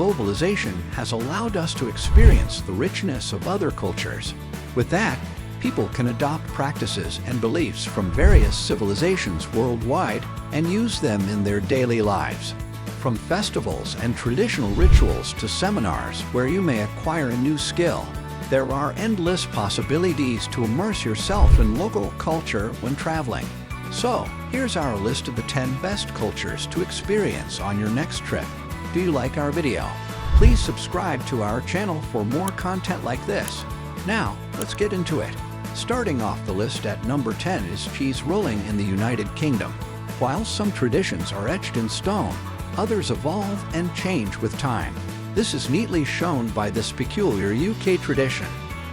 globalization has allowed us to experience the richness of other cultures. With that, people can adopt practices and beliefs from various civilizations worldwide and use them in their daily lives. From festivals and traditional rituals to seminars where you may acquire a new skill, there are endless possibilities to immerse yourself in local culture when traveling. So, here's our list of the 10 best cultures to experience on your next trip. Do you like our video? Please subscribe to our channel for more content like this. Now, let's get into it. Starting off the list at number 10 is cheese rolling in the United Kingdom. While some traditions are etched in stone, others evolve and change with time. This is neatly shown by this peculiar UK tradition.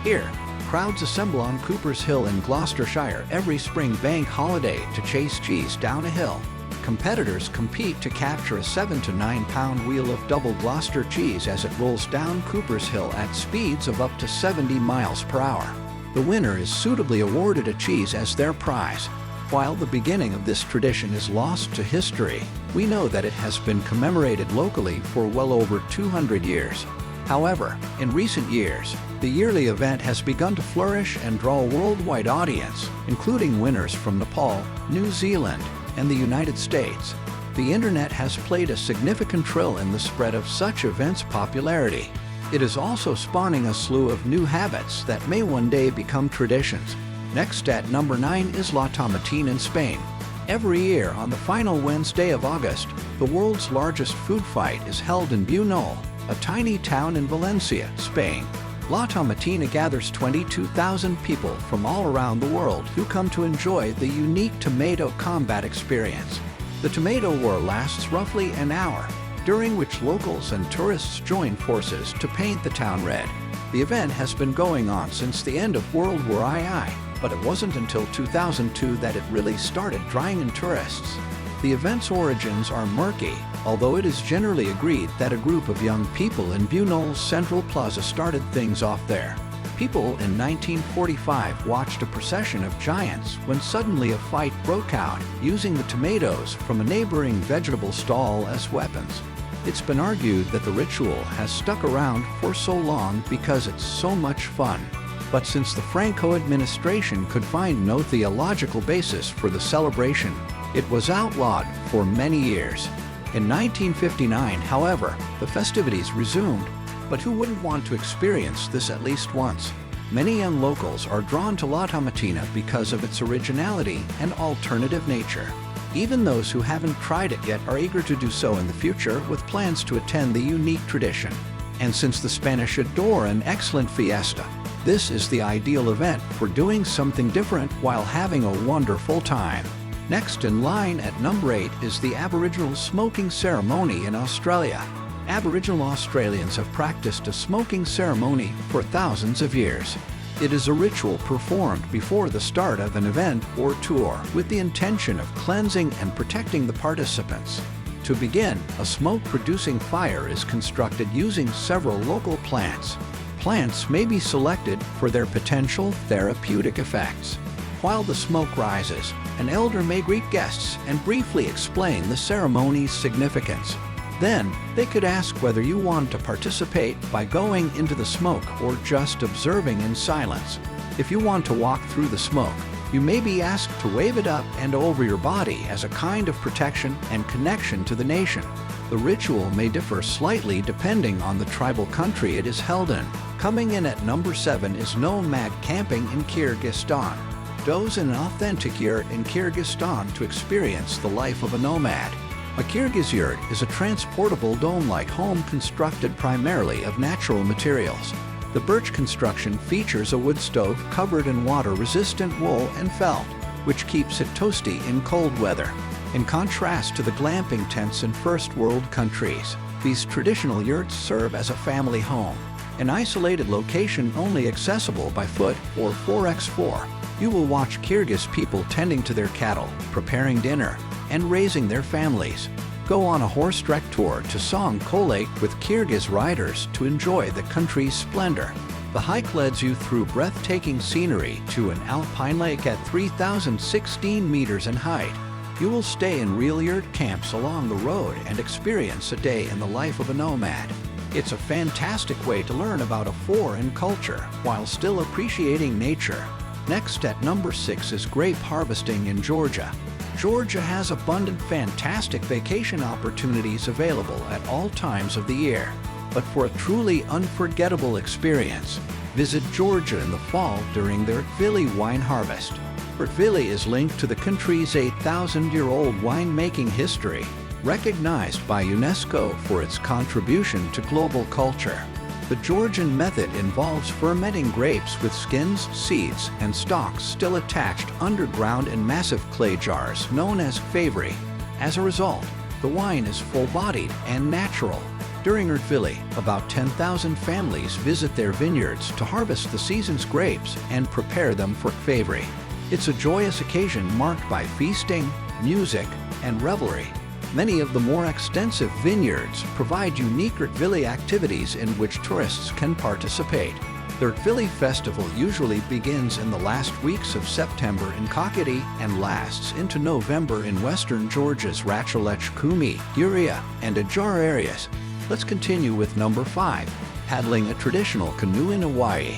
Here, crowds assemble on Cooper's Hill in Gloucestershire every spring bank holiday to chase cheese down a hill. Competitors compete to capture a 7 to 9 pound wheel of double Gloucester cheese as it rolls down Cooper's Hill at speeds of up to 70 miles per hour. The winner is suitably awarded a cheese as their prize. While the beginning of this tradition is lost to history, we know that it has been commemorated locally for well over 200 years. However, in recent years, the yearly event has begun to flourish and draw a worldwide audience, including winners from Nepal, New Zealand, and the United States. The internet has played a significant role in the spread of such events' popularity. It is also spawning a slew of new habits that may one day become traditions. Next at number 9 is La Tomatina in Spain. Every year on the final Wednesday of August, the world's largest food fight is held in Buñol, a tiny town in Valencia, Spain. La Tomatina gathers 22,000 people from all around the world who come to enjoy the unique tomato combat experience. The tomato war lasts roughly an hour, during which locals and tourists join forces to paint the town red. The event has been going on since the end of World War II, but it wasn't until 2002 that it really started drawing in tourists. The event's origins are murky, although it is generally agreed that a group of young people in Buñol's Central Plaza started things off there. People in 1945 watched a procession of giants when suddenly a fight broke out, using the tomatoes from a neighboring vegetable stall as weapons. It's been argued that the ritual has stuck around for so long because it's so much fun. But since the Franco administration could find no theological basis for the celebration, it was outlawed for many years. In 1959, however, the festivities resumed, but who wouldn't want to experience this at least once? Many young locals are drawn to La Tomatina because of its originality and alternative nature. Even those who haven't tried it yet are eager to do so in the future with plans to attend the unique tradition. And since the Spanish adore an excellent fiesta, this is the ideal event for doing something different while having a wonderful time. Next in line at number 8 is the Aboriginal smoking ceremony in Australia. Aboriginal Australians have practiced a smoking ceremony for thousands of years. It is a ritual performed before the start of an event or tour with the intention of cleansing and protecting the participants. To begin, a smoke-producing fire is constructed using several local plants. Plants may be selected for their potential therapeutic effects. While the smoke rises, an elder may greet guests and briefly explain the ceremony's significance. Then, they could ask whether you want to participate by going into the smoke or just observing in silence. If you want to walk through the smoke, you may be asked to wave it up and over your body as a kind of protection and connection to the nation. The ritual may differ slightly depending on the tribal country it is held in. Coming in at number 7 is Nomad camping in Kyrgyzstan. Doze in an authentic yurt in Kyrgyzstan to experience the life of a nomad. A Kyrgyz yurt is a transportable dome-like home constructed primarily of natural materials. The birch construction features a wood stove covered in water-resistant wool and felt, which keeps it toasty in cold weather. In contrast to the glamping tents in first world countries, these traditional yurts serve as a family home, an isolated location only accessible by foot or 4x4. You will watch Kyrgyz people tending to their cattle, preparing dinner, and raising their families. Go on a horse trek tour to Songkho Lake with Kyrgyz riders to enjoy the country's splendor. The hike leads you through breathtaking scenery to an alpine lake at 3,016 meters in height. You will stay in real yurt camps along the road and experience a day in the life of a nomad. It's a fantastic way to learn about a foreign culture while still appreciating nature. Next at number 6 is grape harvesting in Georgia. Georgia has abundant, fantastic vacation opportunities available at all times of the year. But for a truly unforgettable experience, visit Georgia in the fall during their Tourview wine harvest. Tourview is linked to the country's 8,000-year-old winemaking history, recognized by UNESCO for its contribution to global culture. The Georgian method involves fermenting grapes with skins, seeds, and stalks still attached underground in massive clay jars known as favori. As a result, the wine is full-bodied and natural. During Tourview, about 10,000 families visit their vineyards to harvest the season's grapes and prepare them for favori. It's a joyous occasion marked by feasting, music, and revelry. Many of the more extensive vineyards provide unique Tourview activities in which tourists can participate. The Tourview festival usually begins in the last weeks of September in Kakheti and lasts into November in western Georgia's Rachelech, Kumi, Uria, and Ajar areas. Let's continue with number 5, paddling a traditional canoe in Hawaii.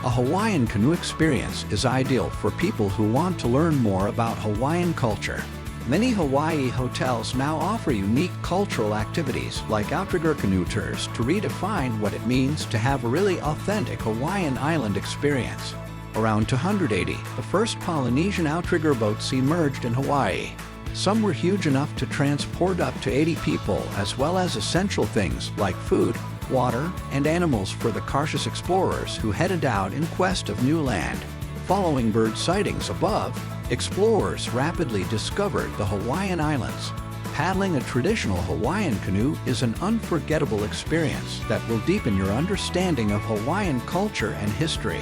A Hawaiian canoe experience is ideal for people who want to learn more about Hawaiian culture. Many Hawaii hotels now offer unique cultural activities like outrigger canoe tours to redefine what it means to have a really authentic Hawaiian island experience. Around 280, the first Polynesian outrigger boats emerged in Hawaii. Some were huge enough to transport up to 80 people, as well as essential things like food, water, and animals for the cautious explorers who headed out in quest of new land. Following bird sightings above, explorers rapidly discovered the Hawaiian Islands. Paddling a traditional Hawaiian canoe is an unforgettable experience that will deepen your understanding of Hawaiian culture and history.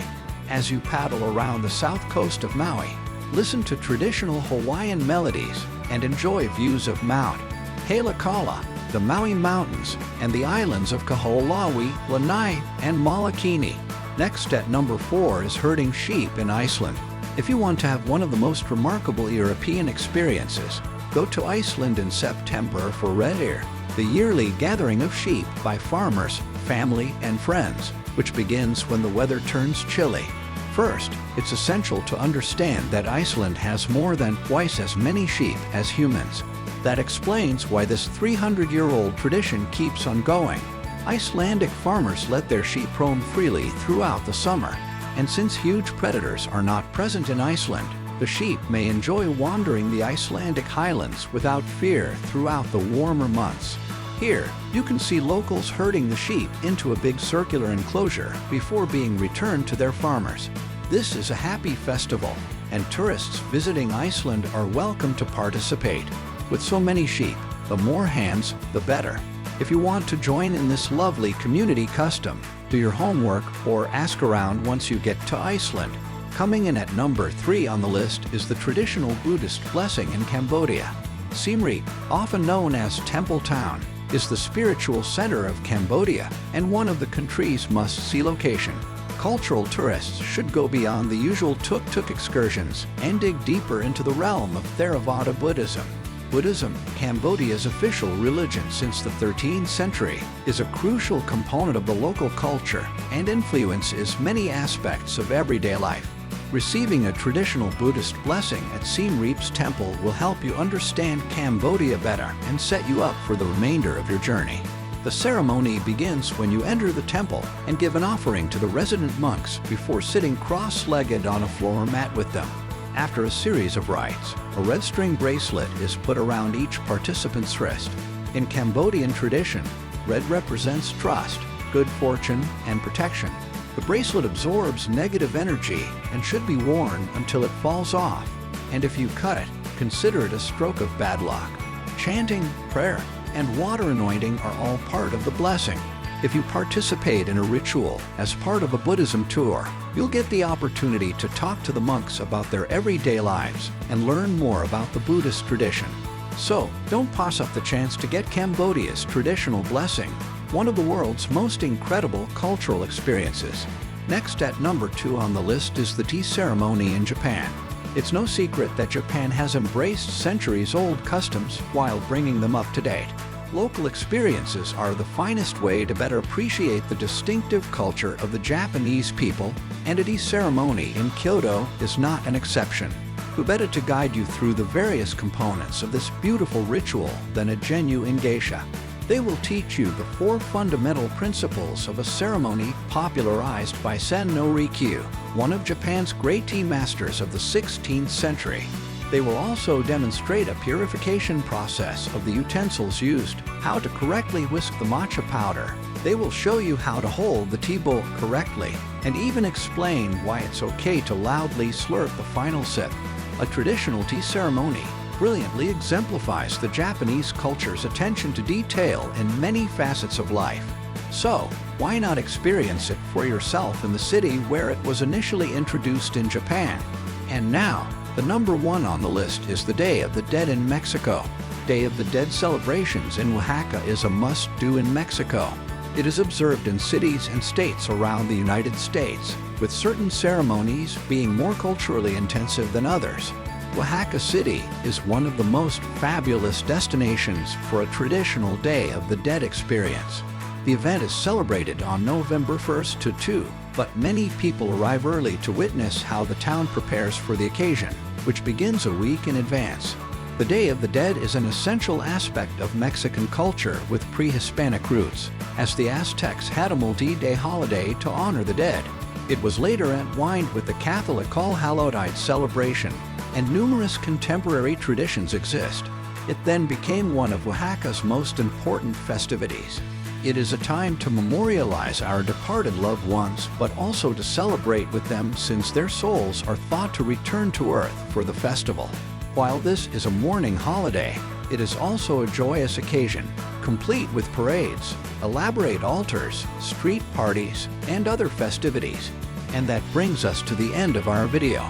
As you paddle around the south coast of Maui, listen to traditional Hawaiian melodies and enjoy views of Mount Halakala, the Maui Mountains, and the islands of Kahoolaui, Lanai, and Molokini. Next at number 4 is herding sheep in Iceland. If you want to have one of the most remarkable European experiences, go to Iceland in September for Red Ear, the yearly gathering of sheep by farmers, family, and friends, which begins when the weather turns chilly. First, it's essential to understand that Iceland has more than twice as many sheep as humans. That explains why this 300-year-old tradition keeps on going. Icelandic farmers let their sheep roam freely throughout the summer, and since huge predators are not present in Iceland, the sheep may enjoy wandering the Icelandic highlands without fear throughout the warmer months. Here, you can see locals herding the sheep into a big circular enclosure before being returned to their farmers. This is a happy festival, and tourists visiting Iceland are welcome to participate. With so many sheep, the more hands, the better. If you want to join in this lovely community custom, do your homework or ask around once you get to Iceland. Coming in at number 3 on the list is the traditional Buddhist blessing in Cambodia. Siem Reap, often known as Temple Town, is the spiritual center of Cambodia and one of the country's must-see locations. Cultural tourists should go beyond the usual tuk-tuk excursions and dig deeper into the realm of Theravada Buddhism. Buddhism, Cambodia's official religion since the 13th century, is a crucial component of the local culture and influences many aspects of everyday life. Receiving a traditional Buddhist blessing at Siem Reap's temple will help you understand Cambodia better and set you up for the remainder of your journey. The ceremony begins when you enter the temple and give an offering to the resident monks before sitting cross-legged on a floor mat with them. After a series of rites, a red string bracelet is put around each participant's wrist. In Cambodian tradition, red represents trust, good fortune, and protection. The bracelet absorbs negative energy and should be worn until it falls off, and if you cut it, consider it a stroke of bad luck. Chanting, prayer, and water anointing are all part of the blessing. If you participate in a ritual as part of a Buddhism tour, you'll get the opportunity to talk to the monks about their everyday lives and learn more about the Buddhist tradition. So, don't pass up the chance to get Cambodia's traditional blessing, one of the world's most incredible cultural experiences. Next at number 2 on the list is the tea ceremony in Japan. It's no secret that Japan has embraced centuries-old customs while bringing them up to date. Local experiences are the finest way to better appreciate the distinctive culture of the Japanese people, and a tea ceremony in Kyoto is not an exception. Who better to guide you through the various components of this beautiful ritual than a genuine geisha? They will teach you the 4 fundamental principles of a ceremony popularized by Sen no Rikyu, one of Japan's great tea masters of the 16th century. They will also demonstrate a purification process of the utensils used, how to correctly whisk the matcha powder. They will show you how to hold the tea bowl correctly, and even explain why it's okay to loudly slurp the final sip. A traditional tea ceremony brilliantly exemplifies the Japanese culture's attention to detail in many facets of life. So, why not experience it for yourself in the city where it was initially introduced in Japan? And now, the number 1 on the list is the Day of the Dead in Mexico. Day of the Dead celebrations in Oaxaca is a must-do in Mexico. It is observed in cities and states around the United States, with certain ceremonies being more culturally intensive than others. Oaxaca City is one of the most fabulous destinations for a traditional Day of the Dead experience. The event is celebrated on November 1st to 2, but many people arrive early to witness how the town prepares for the occasion, which begins a week in advance. The Day of the Dead is an essential aspect of Mexican culture with pre-Hispanic roots, as the Aztecs had a multi-day holiday to honor the dead. It was later entwined with the Catholic All Hallows celebration, and numerous contemporary traditions exist. It then became one of Oaxaca's most important festivities. It is a time to memorialize our departed loved ones, but also to celebrate with them since their souls are thought to return to earth for the festival. While this is a mourning holiday, it is also a joyous occasion, complete with parades, elaborate altars, street parties, and other festivities. And that brings us to the end of our video.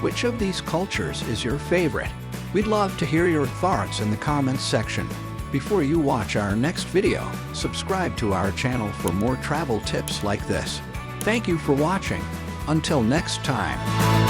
Which of these cultures is your favorite? We'd love to hear your thoughts in the comments section. Before you watch our next video, subscribe to our channel for more travel tips like this. Thank you for watching. Until next time.